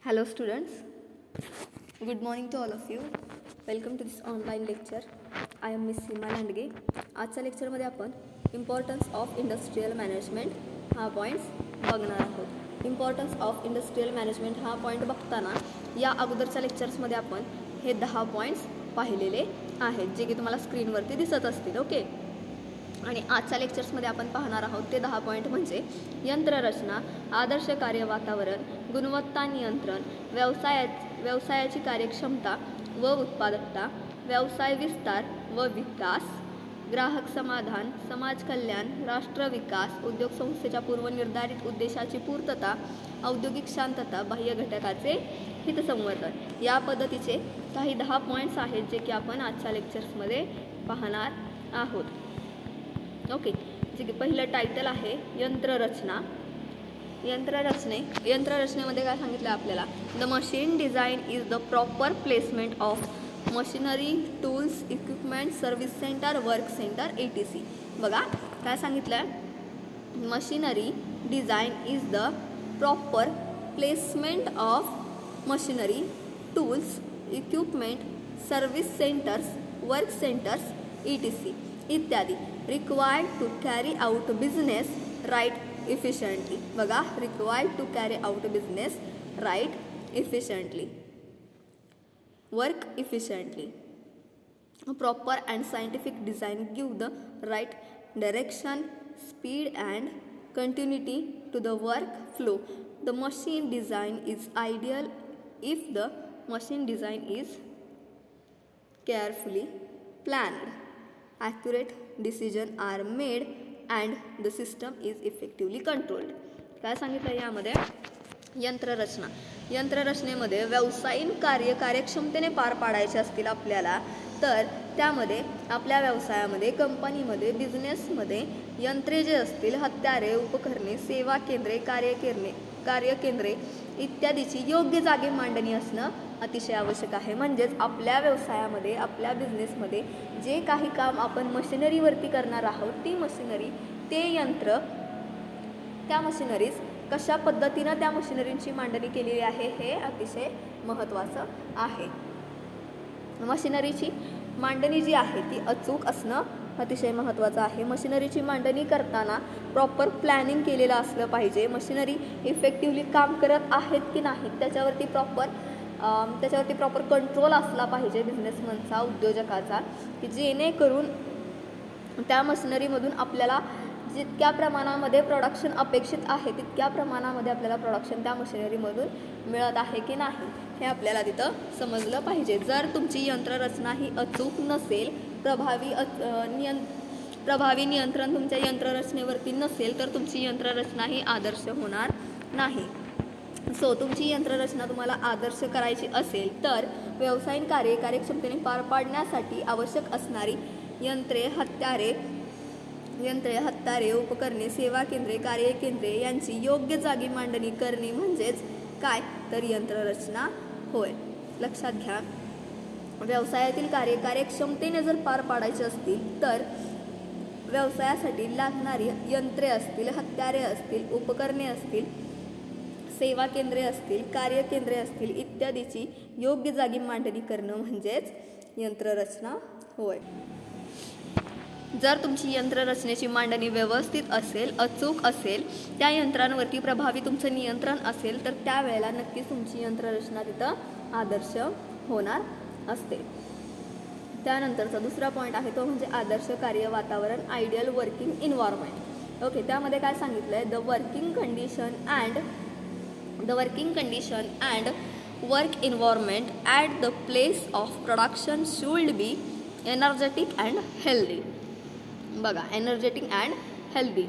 Hello students, good morning to all of you. Welcome to this online lecture. I am Miss Seema Landge. आजच्या लेक्चरमध्ये आपण importance of industrial management हा points बघणार आहोत. Importance of industrial management हा point बघताना या अगोदरच्या लेक्चर्समध्ये आपण हे 10 पॉईंट्स पाहिलेले आहेत जे की तुम्हाला स्क्रीनवरती दिसत असतील. ओके, आणि आजच्या लेक्चर्समध्ये आपण पाहणार आहोत ते 10 पॉईंट म्हणजे यंत्ररचना, आदर्श कार्य वातावरण, गुणवत्ता नियंत्रण, व्यवसायाची कार्यक्षमता व उत्पादकता, व्यवसाय विस्तार व विकास, ग्राहक समाधान, समाज कल्याण, राष्ट्र विकास, उद्योग संस्थेच्या पूर्वनिर्धारित उद्देशाची पूर्तता, औद्योगिक शांतता, बाह्य घटकाचे हितसंवर्धन. या पद्धतीचे काही 10 पॉईंट्स आहेत जे की आपण आजच्या लेक्चर्समध्ये पाहणार आहोत. ओके, जे की पहिलं टायटल आहे यंत्ररचना. यंत्ररचनेमध्ये काय सांगितलं आपल्याला? The machine design is the proper placement of machinery, tools, equipment, service centre, work centre, etc. बघा काय सांगितलं आहे? Machinery design is the proper placement of machinery, tools, equipment, service centres, work centres, etc. इत्यादी required to carry out business right efficiently. बघा, required to carry out business right efficiently, work efficiently. Proper and scientific design give the right direction, speed and continuity to the work flow. The machine design is ideal if the machine design is carefully planned. Accurate decision are made and the system is effectively controlled. काय सांगितलं यामध्ये? यंत्ररचनेमध्ये व्यावसायिक कार्य कार्यक्षमतेने पार पाडायचे असतील आपल्याला, तर त्यामध्ये आपल्या व्यवसायामध्ये, कंपनीमध्ये, बिझनेसमध्ये यंत्रे जे असतील, हत्यारे, उपकरणे, सेवा केंद्रे, कार्यकेंद्रे इत्यादीची योग्य जागी मांडणी असणं अतिशय आवश्यक आहे. म्हणजेच आपल्या व्यवसायामध्ये, आपल्या बिझनेसमध्ये जे काही काम आपण मशिनरीवरती करणार आहोत, ती मशिनरी, ते यंत्र, त्या मशिनरीज कशा पद्धतीनं त्या मशिनरींची मांडणी केलेली आहे हे अतिशय महत्त्वाचं आहे. मशिनरीची मांडणी जी आहे ती अचूक असणं अतिशय महत्त्वाचं आहे. मशिनरीची मांडणी करताना प्रॉपर प्लॅनिंग केलेलं असलं पाहिजे. मशिनरी इफेक्टिव्हली काम करत आहेत की नाहीत त्याच्यावरती प्रॉपर कंट्रोल असला पाहिजे बिझनेसमनचा, उद्योजकाचा, की जेणेकरून त्या मशिनरीमधून आपल्याला जितक्या प्रमाणामध्ये प्रोडक्शन अपेक्षित आहे तितक्या प्रमाणामध्ये आपल्याला प्रोडक्शन त्या मशिनरीमधून मिळत आहे की नाही हे आपल्याला तिथं समजलं पाहिजे. जर तुमची यंत्ररचना ही अचूक नसेल, प्रभावी नियंत्रण तुमच्या यंत्ररचनेवरती नसेल, तर तुमची यंत्ररचना ही आदर्श होणार नाही. सो तुमची यंत्ररचना तुम्हाला आदर्श करायची असेल तर व्यावसायिक कार्य कार्यक्षमतेने पार पाडण्यासाठी आवश्यक असणारी यंत्रे, हत्यारे, उपकरणे, सेवा केंद्रे, कार्यकेंद्रे यांची योग्य जागी मांडणी करणे म्हणजेच काय, तर यंत्ररचना होय. लक्षात घ्या, व्यवसायातील कार्य कार्यक्षमतेने जर पार पाडायचे असतील तर व्यवसायासाठी लागणारी यंत्रे असतील, हत्यारे असतील, उपकरणे असतील, सेवा केंद्रे असतील, कार्यकेंद्रे असतील इत्यादीची योग्य जागी मांडणी करणं म्हणजेच यंत्ररचना होय. जर तुमची यंत्ररचनेची मांडणी व्यवस्थित असेल, अचूक असेल, त्या यंत्रांवरती प्रभावी तुमचं नियंत्रण असेल, तर त्यावेळेला नक्कीच तुमची यंत्ररचना तिथं आदर्श होणार असते. त्यानंतरचा दुसरा पॉईंट आहे तो म्हणजे आदर्श कार्य वातावरण, आयडियल वर्किंग इन्व्हायरमेंट. ओके, त्यामध्ये काय सांगितलं आहे? The working condition and work environment at the place of production should be energetic and healthy. बघा, energetic and healthy.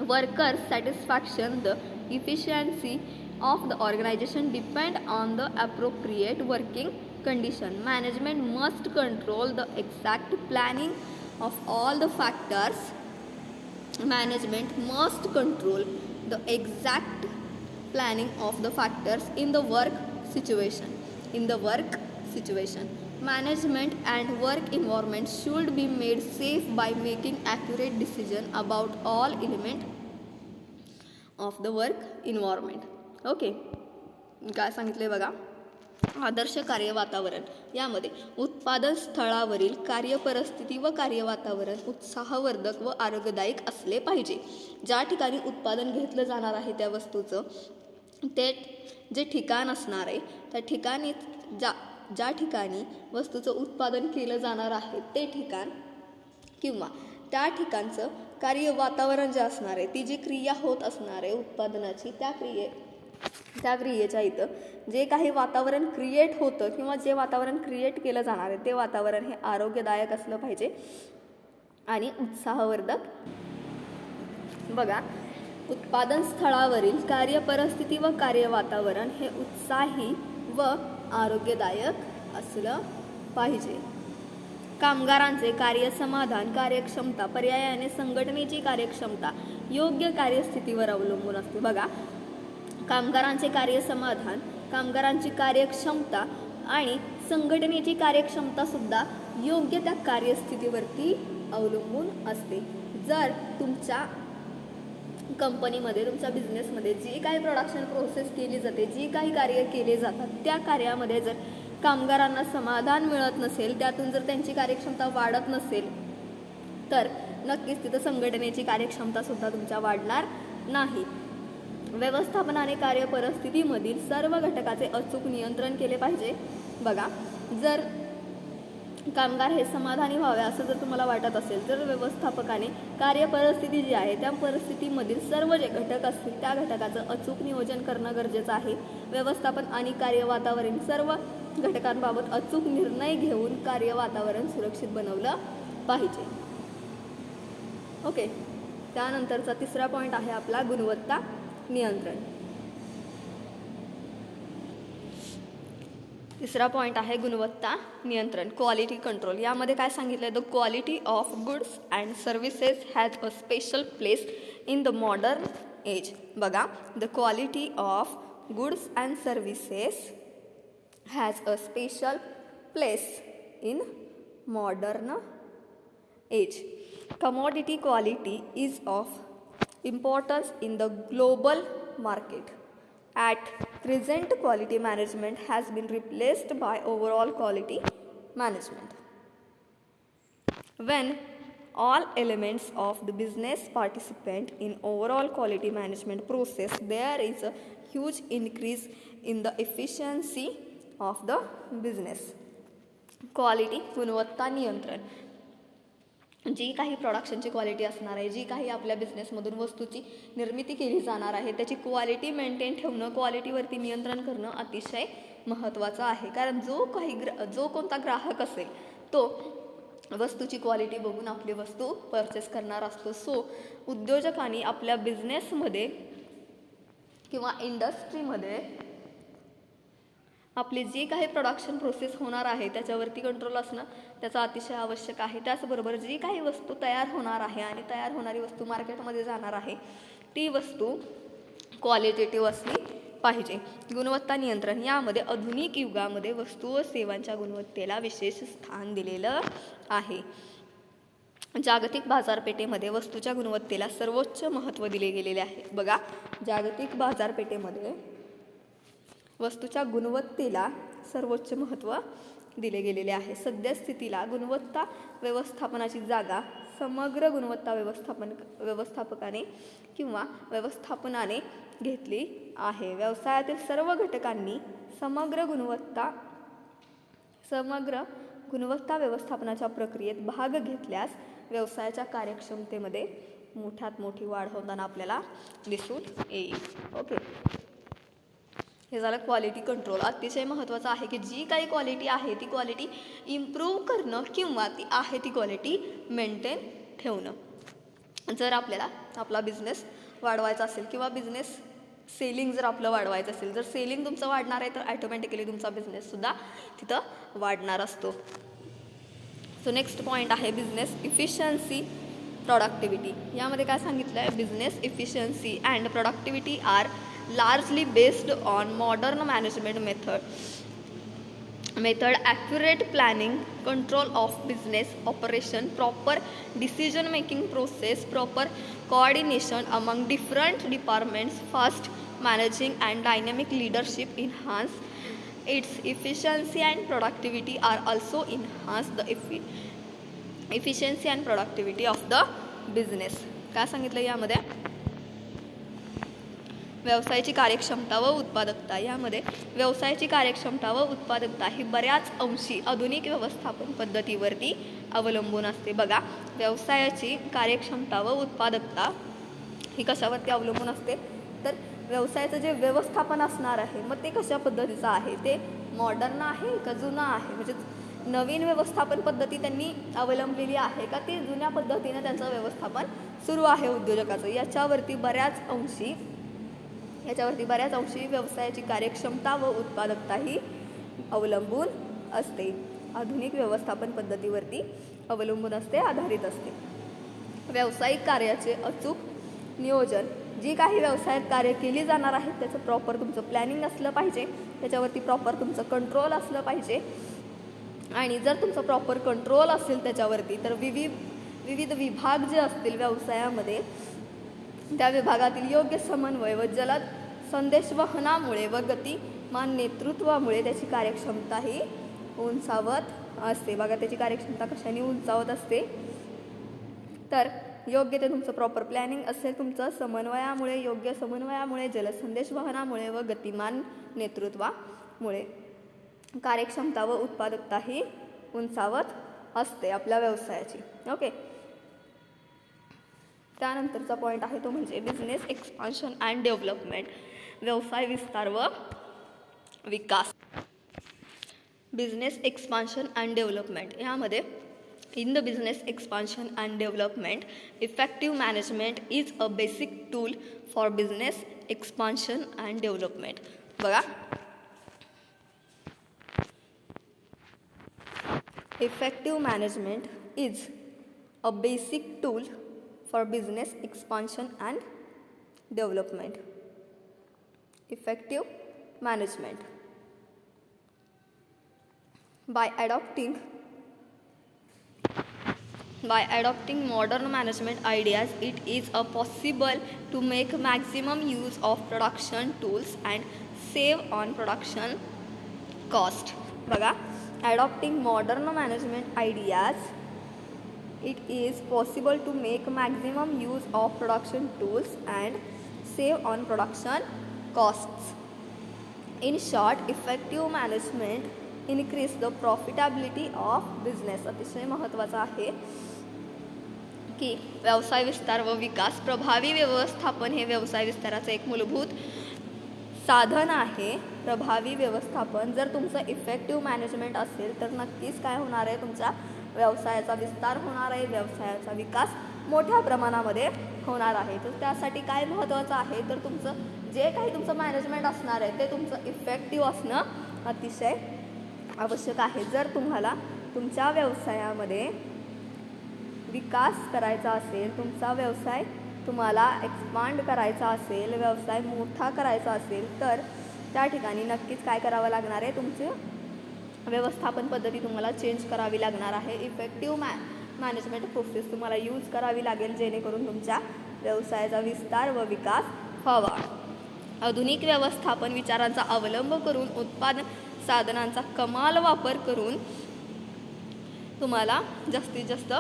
Workers satisfaction, the efficiency of the organization depend on the appropriate working condition. Management must control the exact planning of all the factors. Management must control the exact planning of the factors in the work situation. Management and work environment should be made safe by making accurate decision about all elements of the work environment. Okay, काय सांगितले बघा, आदर्श कार्य वातावरण यामध्ये उत्पादन स्थळावरील कार्यपरिस्थिती व कार्य वातावरण उत्साहवर्धक व आरोग्यदायक असले पाहिजे. ज्या ठिकाणी उत्पादन घेतलं जाणार आहे त्या वस्तूचं ते जे ठिकाण असणार आहे त्या ठिकाणी ज्या ठिकाणी वस्तूचं उत्पादन केलं जाणार आहे ते ठिकाण किंवा त्या ठिकाणचं कार्य वातावरण जे असणार आहे, ती जी क्रिया होत असणार आहे उत्पादनाची, त्या क्रियेच्या इथं जे काही वातावरण क्रिएट होतं किंवा जे वातावरण क्रिएट केलं जाणार आहे ते वातावरण हे आरोग्यदायक असलं पाहिजे आणि उत्साहवर्धक. बघा, उत्पादन स्थळावरील कार्यपरिस्थिती व कार्य वातावरण हे उत्साही व आरोग्यदायक असलं पाहिजे. कामगारांचे कार्यसमाधान, कार्यक्षमता पर्यायाने संघटनेची कार्यक्षमता योग्य कार्यस्थितीवर अवलंबून असते. बघा, कामगारांचे कार्यसमाधान, कामगारांची कार्यक्षमता आणि संघटनेची कार्यक्षमतासुद्धा योग्य त्या कार्यस्थितीवरती अवलंबून असते. जर तुमच्या कंपनीमध्ये, तुमच्या बिझनेसमध्ये जी काही प्रोडक्शन प्रोसेस केली जाते, जी काही कार्य केले जातात, त्या कार्यामध्ये जर कामगारांना समाधान मिळत नसेल, त्यातून जर त्यांची कार्यक्षमता वाढत नसेल, तर नक्कीच तिथं संघटनेची कार्यक्षमतासुद्धा तुमच्या वाढणार नाही. व्यवस्थापनाने कार्यपरिस्थितीमधील सर्व घटकाचे अचूक नियंत्रण केले पाहिजे. बघा, जर कामगार हे समाधानी व्हावे असं जर तुम्हाला वाटत असेल तर व्यवस्थापकाने कार्यपरिस्थिती जी आहे त्या परिस्थितीमधील सर्व जे घटक असतील त्या घटकाचं अचूक नियोजन करणं गरजेचं आहे. व्यवस्थापन आणि कार्य वातावरण सर्व घटकांबाबत अचूक निर्णय घेऊन कार्य वातावरण सुरक्षित बनवलं पाहिजे. ओके, त्यानंतरचा तिसरा पॉईंट आहे आपला गुणवत्ता नियंत्रण. तिसरा पॉईंट आहे गुणवत्ता नियंत्रण, क्वालिटी कंट्रोल. यामध्ये काय सांगितलं आहे, the quality of goods and services has a special place in the modern age. बघा, the quality of goods and services has a special place in modern age. Commodity quality is of importance in the global market. At present, quality management has been replaced by overall quality management. When all elements of the business participate in overall quality management process, there is a huge increase in the efficiency of the business. Quality, गुणवत्ता नियंत्रण. जी काही प्रोडक्शनची quality असणार आहे, जी काही आपल्या बिझनेसमधून वस्तूची निर्मिती केली जाणार आहे त्याची क्वालिटी मेंटेन ठेवणं, क्वालिटीवरती नियंत्रण करणं अतिशय महत्त्वाचं आहे. कारण जो कोणता ग्राहक असेल तो वस्तूची क्वालिटी बघून आपली वस्तू परचेस करणार असतो. सो उद्योजकांनी आपल्या बिझनेसमध्ये किंवा इंडस्ट्रीमध्ये आपली जी काही प्रोडक्शन प्रोसेस होणार आहे त्याच्यावरती कंट्रोल असणं त्याचं अतिशय आवश्यक आहे. त्याचबरोबर जी काही वस्तू तयार होणार आहे आणि तयार होणारी वस्तू मार्केटमध्ये जाणार आहे ती वस्तू क्वालिटेटिव्ह असली पाहिजे. गुणवत्ता नियंत्रण यामध्ये आधुनिक युगामध्ये वस्तू व सेवांच्या गुणवत्तेला विशेष स्थान दिलेलं आहे. जागतिक बाजारपेठेमध्ये वस्तूच्या गुणवत्तेला सर्वोच्च महत्त्व दिले गेलेले आहे. बघा, जागतिक बाजारपेठेमध्ये वस्तूच्या गुणवत्तेला सर्वोच्च महत्त्व दिले गेलेले आहे. सद्यस्थितीला गुणवत्ता व्यवस्थापनाची जागा समग्र गुणवत्ता व्यवस्थापकाने किंवा व्यवस्थापनाने घेतली आहे. व्यवसायातील सर्व घटकांनी समग्र गुणवत्ता व्यवस्थापनाच्या प्रक्रियेत भाग घेतल्यास व्यवसायाच्या कार्यक्षमतेमध्ये मोठ्यात मोठी वाढ होताना आपल्याला दिसून येईल. ओके, हे झालं क्वालिटी कंट्रोल. अतिशय महत्त्वाचं आहे की जी काही क्वालिटी आहे ती क्वालिटी इम्प्रूव्ह करणं किंवा ती आहे ती क्वालिटी मेंटेन ठेवणं. जर आपल्याला आपला बिझनेस वाढवायचा असेल किंवा बिझनेस सेलिंग जर आपलं वाढवायचं असेल, जर सेलिंग तुमचं वाढणार आहे तर ॲटोमॅटिकली तुमचा बिझनेससुद्धा तिथं वाढणार असतो. सो नेक्स्ट पॉईंट आहे बिझनेस इफिशियन्सी प्रोडक्टिव्हिटी. यामध्ये काय सांगितलं आहे, business efficiency and productivity are largely based on modern management method, accurate planning, control of business operation, proper decision making process, proper coordination among different departments, fast managing and dynamic leadership enhance its efficiency and productivity are also enhance the efficiency and productivity of the business. काय सांगितलं यामध्ये? व्यवसायाची कार्यक्षमता व उत्पादकता. यामध्ये व्यवसायाची कार्यक्षमता व उत्पादकता ही बऱ्याच अंशी आधुनिक व्यवस्थापन पद्धतीवरती अवलंबून असते. बघा, व्यवसायाची कार्यक्षमता व उत्पादकता ही कशावरती अवलंबून असते? तर व्यवसायाचं जे व्यवस्थापन असणार आहे मग ते कशा पद्धतीचं आहे, ते मॉडर्न आहे का जुनं आहे, म्हणजे नवीन व्यवस्थापन पद्धती त्यांनी अवलंबलेली आहे का ते जुन्या पद्धतीने त्यांचं व्यवस्थापन सुरू आहे उद्योजकाचं, याच्यावरती बऱ्याच अंशी व्यवसायाची कार्यक्षमता व उत्पादकता ही अवलंबून असते. आधुनिक व्यवस्थापन पद्धतीवरती अवलंबून असते, आधारित असते. व्यावसायिक कार्याचे अचूक नियोजन, जी काही व्यवसायात कार्य केली जाणार आहेत त्याचं प्रॉपर तुमचं प्लॅनिंग असलं पाहिजे, त्याच्यावरती प्रॉपर तुमचं कंट्रोल असलं पाहिजे. आणि जर तुमचं प्रॉपर कंट्रोल असेल त्याच्यावरती तर विविध विभाग जे असतील व्यवसायामध्ये त्या विभागातील योग्य समन्वय व जलद संदेशवहनामुळे व गतिमान नेतृत्वामुळे त्याची कार्यक्षमता ही उंचावत असते. बघा, त्याची कार्यक्षमता कशाने उंचावत असते? तर योग्य ते तुमचं प्रॉपर प्लॅनिंग असेल, तुमचं समन्वयामुळे, योग्य समन्वयामुळे, जलसंदेशवहनामुळे व गतिमान नेतृत्वामुळे कार्यक्षमता व उत्पादकता ही उंचावत असते आपल्या व्यवसायाची. ओके, त्यानंतरचा पॉईंट आहे तो म्हणजे बिझनेस एक्सपान्शन अँड डेव्हलपमेंट, व्यवसाय विस्तार व विकास. बिझनेस एक्सपान्शन अँड डेव्हलपमेंट यामध्ये in the business expansion and development effective management is a basic tool for business expansion and development. बघा, effective management is a basic tool for business expansion and development. Effective management. By adopting modern management ideas, it is possible to make maximum use of production tools and save on production cost. बघा, adopting modern management ideas, it is possible to make maximum use of production tools and save on production costs. In short, effective management increase the profitability of business. अतिशय महत्त्वाचं आहे की व्यवसाय विस्तार व विकास, प्रभावी व्यवस्थापन हे व्यवसाय विस्ताराचं एक मूलभूत साधन आहे. प्रभावी व्यवस्थापन, जर तुमचं इफेक्टिव्ह मॅनेजमेंट असेल तर नक्कीच काय होणार आहे, तुमच्या व्यवसायाचा विस्तार होणार आहे, व्यवसायाचा विकास मोठ्या प्रमाणामध्ये होणार आहे. तर त्यासाठी काय महत्त्वाचं आहे, तर तुमचं जे काही तुमचं मॅनेजमेंट असणार आहे ते तुमचं इफेक्टिव्ह असणं अतिशय आवश्यक आहे. जर तुम्हाला तुमच्या व्यवसायामध्ये विकास करायचा असेल, तुमचा व्यवसाय तुम्हाला एक्सपांड करायचा असेल, व्यवसाय मोठा करायचा असेल, तर त्या ठिकाणी नक्कीच काय करावं लागणार आहे, तुमची व्यवस्थापन पद्धती तुम्हाला चेंज करावी लागणार आहे. इफेक्टिव्ह मॅनेजमेंट प्रोसेस तुम्हाला यूज करावी लागेल जेणेकरून तुमच्या व्यवसायाचा विस्तार व विकास व्हावा. आधुनिक व्यवस्थापन विचारांचा अवलंब करून उत्पादन साधनांचा कमाल वापर करून तुम्हाला जास्तीत जास्त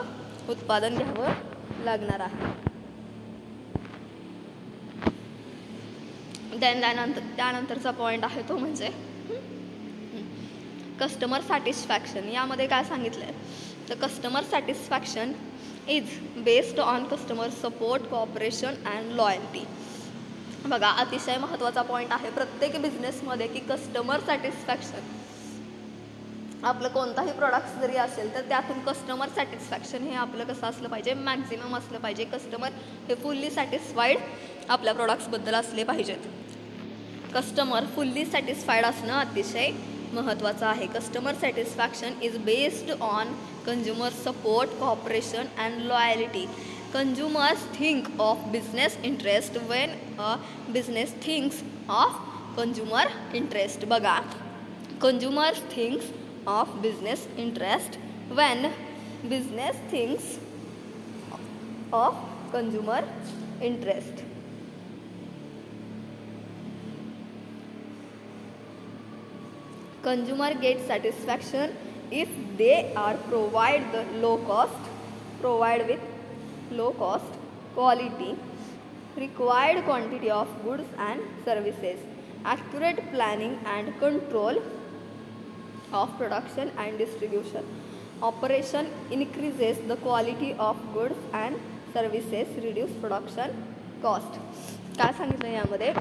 उत्पादन घ्यावं लागणार आहे. त्यानंतरचा पॉईंट आहे तो म्हणजे कस्टमर सॅटिस्फॅक्शन. यामध्ये काय सांगितलं आहे, तर customer satisfaction is based on customer support, cooperation and loyalty. बघा, अतिशय महत्त्वाचा पॉईंट आहे प्रत्येक बिझनेसमध्ये की कस्टमर सॅटिस्फॅक्शन. आपलं कोणताही प्रोडक्ट्स जरी असेल तर त्यातून कस्टमर सॅटिस्फॅक्शन हे आपलं कसं असलं पाहिजे, मॅक्झिमम असलं पाहिजे. कस्टमर हे फुल्ली सॅटिस्फाईड आपल्या प्रोडक्ट्सबद्दल असले पाहिजेत. कस्टमर फुल्ली सॅटिस्फाईड असणं अतिशय महत्त्वाचं आहे. Customer satisfaction is based on consumer support, cooperation and loyalty. Consumers think of business interest when a business thinks of consumer interest. बघा, consumers thinks of business interest when business thinks of consumer interest. consumer get satisfaction if they are provide with low cost quality required quantity of goods and services, accurate planning and control of production and distribution. Operation increases the quality of goods and services, reduce production cost. काय सांगितलं यामध्ये?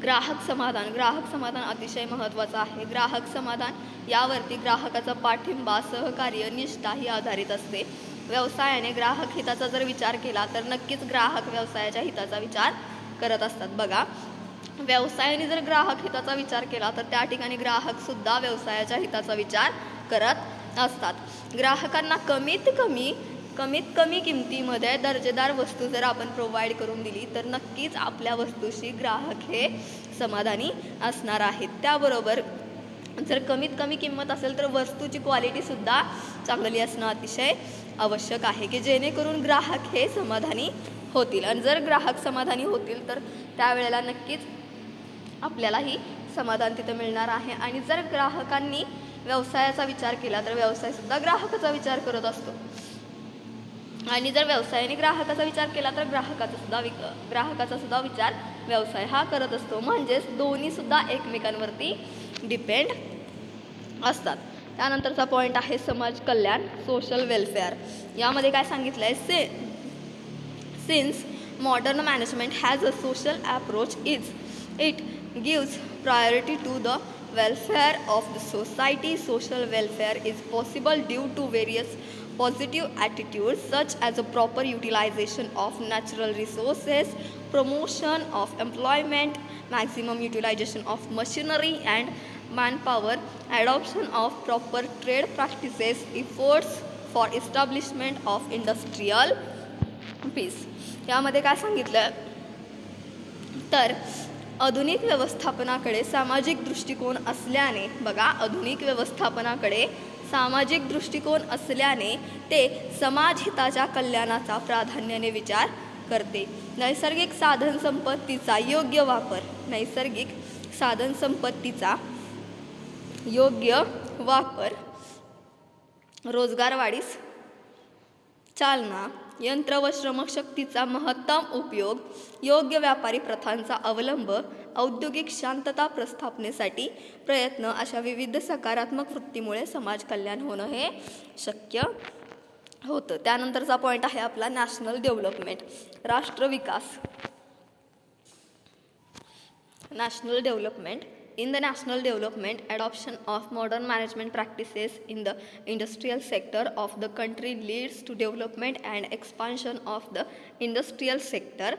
ग्राहक समाधान अतिशय महत्त्वाचं आहे. ग्राहक समाधान यावरती ग्राहकाचा पाठिंबा, सहकार्य, निष्ठा ही आधारित असते. व्यवसायाने ग्राहक हिताचा जर विचार केला तर नक्कीच ग्राहक व्यवसायाच्या हिताचा विचार करत असतात. बघा, व्यवसायाने जर ग्राहक हिताचा विचार केला तर त्या ठिकाणी ग्राहक सुद्धा व्यवसायाच्या हिताचा विचार करत असतात. ग्राहकांना कमीत कमी किमतीमध्ये दर्जेदार वस्तू जर आपण प्रोव्हाइड करून दिली तर नक्कीच आपल्या वस्तूशी ग्राहक हे समाधानी असणार आहेत. त्याबरोबर जर कमीत कमी किंमत असेल तर वस्तूची क्वालिटीसुद्धा चांगली असणं अतिशय आवश्यक आहे की जेणेकरून ग्राहक हे समाधानी होतील. आणि जर ग्राहक समाधानी होतील तर त्यावेळेला नक्कीच आपल्यालाही समाधान तिथं मिळणार आहे. आणि जर ग्राहकांनी व्यवसायाचा विचार केला तर व्यवसायसुद्धा ग्राहकाचा विचार करत असतो. आणि जर व्यवसायाने ग्राहकाचा विचार केला तर ग्राहकाचा सुद्धा विचार व्यवसाय हा करत असतो. म्हणजेच दोन्हीसुद्धा एकमेकांवरती डिपेंड असतात. त्यानंतरचा पॉईंट आहे समाज कल्याण, सोशल वेलफेअर. यामध्ये काय सांगितलं आहे? Since modern management has a social approach it gives priority to the welfare of the society. Social welfare is possible due to various positive attitudes such as a proper utilization of natural resources, promotion of employment, maximum utilization of machinery and manpower, adoption of proper trade practices, efforts for establishment of industrial peace. यामध्ये काय सांगितलं तर आधुनिक व्यवस्थापनाकडे सामाजिक दृष्टिकोन असल्याने, बघा, आधुनिक व्यवस्थापनाकडे सामाजिक दृष्टिकोन असल्याने ते समाजहिताच्या कल्याणाचा प्राधान्याने विचार करते. नैसर्गिक साधनसंपत्तीचा योग्य वापर, रोजगार वाढीस चालना, यंत्र व श्रमशक्तीचा महत्तम उपयोग, योग्य व्यापारी प्रथांचा अवलंब, औद्योगिक शांतता प्रस्थापनेसाठी प्रयत्न अशा विविध सकारात्मक वृत्तीमुळे समाज कल्याण होणं हे शक्य होतं. त्यानंतरचा पॉईंट आहे आपला नॅशनल डेव्हलपमेंट, राष्ट्रविकास. National development. In the national development, adoption of modern management practices in the industrial sector of the country leads to development and expansion of the industrial sector.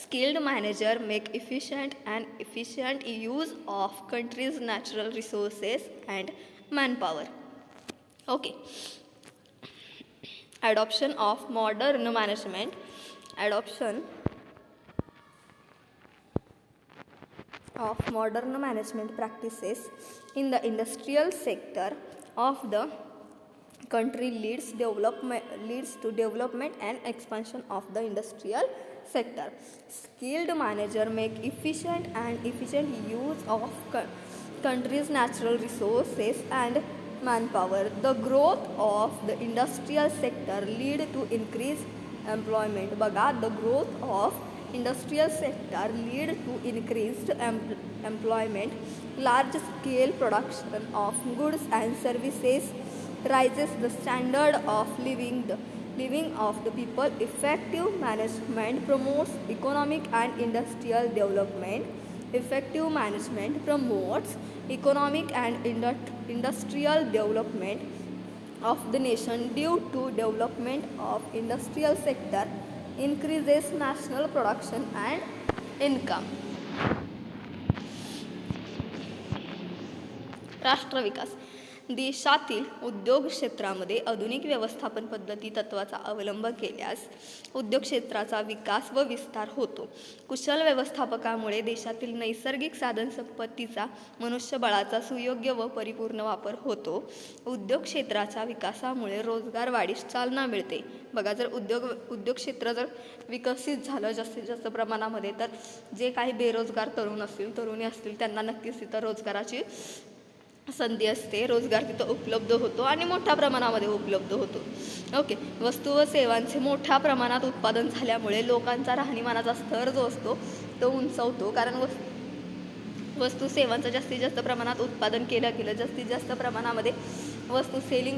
Skilled manager make efficient use of country's natural resources and manpower. Okay. Adoption of modern management practices in the industrial sector of the country leads to development and expansion of the industrial sector. Skilled manager make efficient use of country's natural resources and manpower. The growth of the industrial sector lead to increased employment. बघा, the growth of industrial sector lead to increased employment. Large scale production of goods and services raises the standard of living of the people. Effective management promotes economic and industrial development. Effective management promotes economic and industrial development of the nation. Due to development of industrial sector increases national production and income. राष्ट्रविकास. देशातील उद्योग क्षेत्रामध्ये आधुनिक व्यवस्थापन पद्धती तत्वाचा अवलंब केल्यास उद्योग क्षेत्राचा विकास व विस्तार होतो. कुशल व्यवस्थापकामुळे देशातील नैसर्गिक साधनसंपत्तीचा, मनुष्यबळाचा सुयोग्य व परिपूर्ण वापर होतो. उद्योग क्षेत्राच्या विकासामुळे रोजगार वाढीस चालना मिळते. बघा, जर उद्योग क्षेत्र जर विकसित झालं जास्तीत जास्त प्रमाणामध्ये तर जे काही बेरोजगार तरुणी असतील त्यांना नक्कीच तिथं रोजगाराची संधी असते, रोजगार तिथं उपलब्ध होतो आणि मोठ्या प्रमाणामध्ये उपलब्ध होतो. ओके, वस्तू व सेवांचे मोठ्या प्रमाणात उत्पादन झाल्यामुळे लोकांचा राहणीमानाचा स्तर जो असतो तो उंचावतो. कारण वस्तू सेवांचं जास्तीत जास्त प्रमाणात उत्पादन केलं गेलं, जास्तीत जास्त प्रमाणामध्ये वस्तू सेलिंग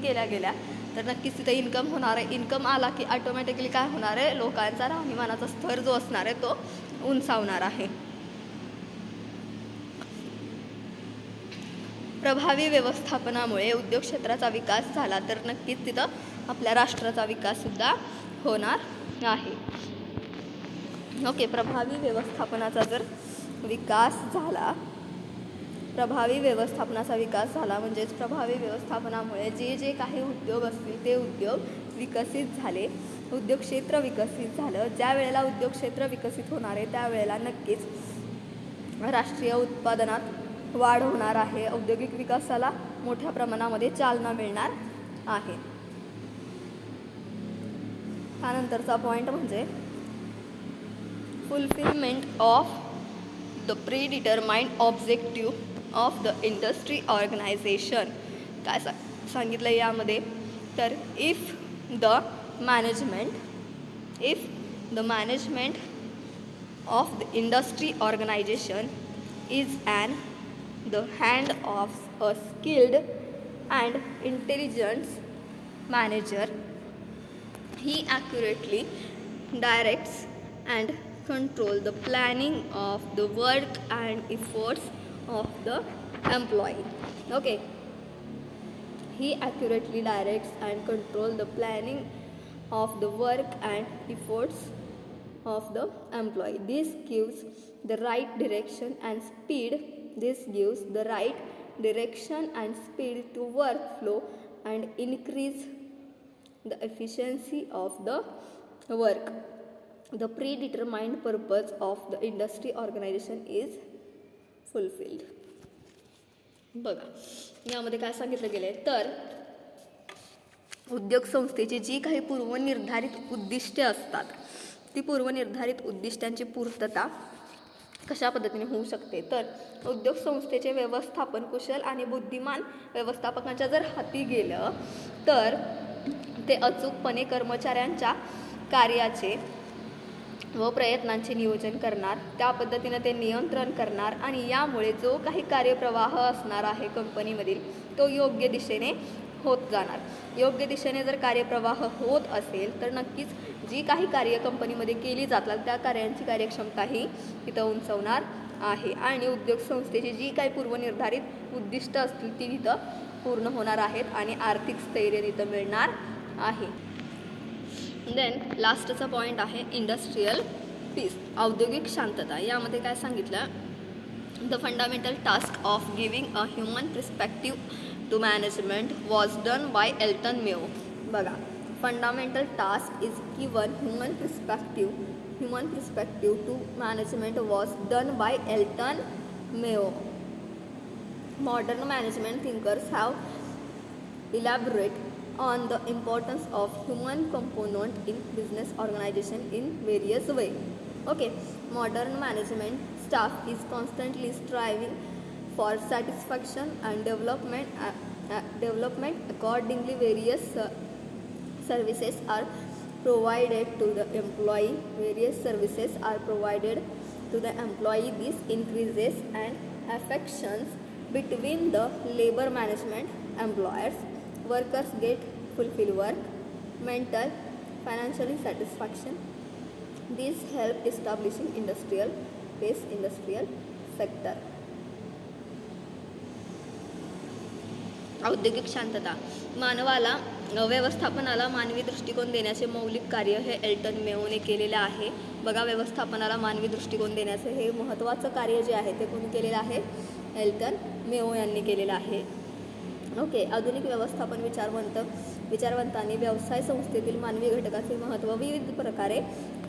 केल्या गेल्या तर नक्कीच तिथे इन्कम होणार आहे. इन्कम आला की ऑटोमॅटिकली काय होणार आहे, लोकांचा राहणीमानाचा स्तर जो असणार आहे तो उंचावणार आहे. प्रभावी व्यवस्थापनामुळे उद्योग क्षेत्राचा विकास झाला तर नक्कीच तिथं आपल्या राष्ट्राचा विकाससुद्धा होणार आहे. ओके, प्रभावी व्यवस्थापनाचा जर विकास झाला, प्रभावी व्यवस्थापनाचा विकास झाला म्हणजेच प्रभावी व्यवस्थापनामुळे जे काही उद्योग असतील ते उद्योग विकसित झाले, उद्योग क्षेत्र विकसित झालं. ज्या वेळेला उद्योग क्षेत्र विकसित होणार आहे त्यावेळेला नक्कीच राष्ट्रीय उत्पादनात वाढ होणार आहे, औद्योगिक विकासाला मोठ्या प्रमाणामध्ये चालना मिळणार आहे. त्यानंतरचा पॉईंट म्हणजे fulfilment of the predetermined objective of the industry organisation. काय सांगितलं यामध्ये, तर if the management of the industry organisation is the hand of a skilled and intelligent manager, he accurately directs and controls the planning of the work and efforts of the employee. Okay, he accurately directs and controls the planning of the work and efforts of the employee. This gives the right direction and speed to workflow and increase the efficiency of the work. The predetermined purpose of the industry organization is fulfilled. बघा, यामध्ये काय सांगितलं गेलंय, तर उद्योग संस्थेची जी काही पूर्वनिर्धारित उद्दिष्टे असतात ती पूर्वनिर्धारित उद्दिष्टांची पूर्तता कशा पद्धतीने होऊ शकते, तर उद्योग संस्थेचे व्यवस्थापन कुशल आणि बुद्धिमान व्यवस्थापकांच्या जर हाती गेलं तर ते अचूकपणे कर्मचाऱ्यांच्या कार्याचे व प्रयत्नांचे नियोजन करणार, त्या पद्धतीनं ते नियंत्रण करणार आणि यामुळे जो काही कार्यप्रवाह असणार आहे कंपनीमधील तो योग्य दिशेने होत जाणार. योग्य दिशेने जर कार्यप्रवाह होत असेल तर नक्कीच जी काही कार्य कंपनीमध्ये केली जातात त्या कार्यांची कार्यक्षमताही तिथं उंचवणार आहे आणि उद्योग संस्थेची जी काही पूर्वनिर्धारित उद्दिष्ट असतील ती तिथं पूर्ण होणार आहेत आणि आर्थिक स्थैर्य तिथं मिळणार आहे. देन लास्टचा पॉईंट आहे इंडस्ट्रियल पीस, औद्योगिक शांतता. यामध्ये काय सांगितलं, the fundamental task of giving a human perspective to management was done by Elton Mayo. बघा, fundamental task is given human perspective to management was done by Elton Mayo. Modern management thinkers have elaborated on the importance of human component in business organization in various ways. Okay, modern management staff is constantly striving for satisfaction and development. Accordingly, various services are provided to the employee. This increases and affections between the labor management employers. Workers get fulfilled work, mental, financially satisfaction. This help establishing industrial sector. औद्योगिक शांतता, व्यवस्थापनाला मानवी दृष्टिकोन देण्याचे मौलिक कार्य हे Elton मेयोने केलेले आहे. बघा, व्यवस्थापनाला मानवी दृष्टिकोन देण्याचे हे महत्त्वाचं कार्य जे आहे ते कोणी केलेलं आहे, एल्टन मेयो यांनी केलेलं आहे. ओके, आधुनिक व्यवस्थापन विचारवंतांनी व्यवसाय संस्थेतील मानवी घटकाचे महत्त्व विविध प्रकारे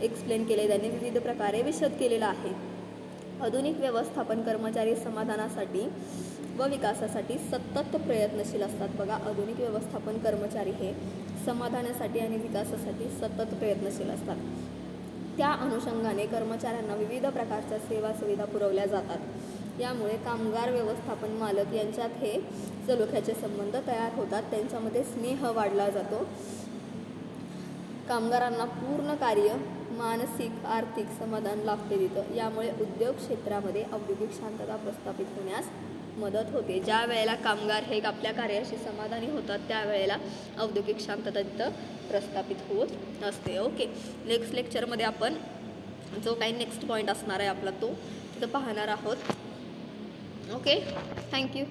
एक्सप्लेन केले, त्यांनी विविध प्रकारे विशद केलेलं आहे. आधुनिक व्यवस्थापन कर्मचारी समाधानासाठी व विकासासाठी सतत प्रयत्नशील असतात. बघा, आधुनिक व्यवस्थापन कर्मचारी हे समाधानासाठी आणि विकासासाठी सतत प्रयत्नशील असतात. त्या अनुषंगाने कर्मचाऱ्यांना विविध प्रकारच्या सेवा सुविधा पुरवल्या जातात. यामुळे कामगार व्यवस्थापन मालक यांच्यात हे सलोख्याचे संबंध तयार होतात, त्यांच्यामध्ये स्नेह वाढला जातो. कामगारांना पूर्ण कार्य, मानसिक आर्थिक समाधान लाभते तिथं. यामुळे उद्योग क्षेत्रामध्ये औद्योगिक शांतता प्रस्थापित होण्यास मदत होते. ज्या वेळेला कामगार हे आपल्या कार्याशी समाधानी होतात त्यावेळेला औद्योगिक शांतता तिथं प्रस्थापित होत असते. ओके, नेक्स्ट लेक्चरमध्ये आपण जो काही नेक्स्ट पॉईंट असणार आहे आपला तो तिथं पाहणार आहोत. Okay, thank you.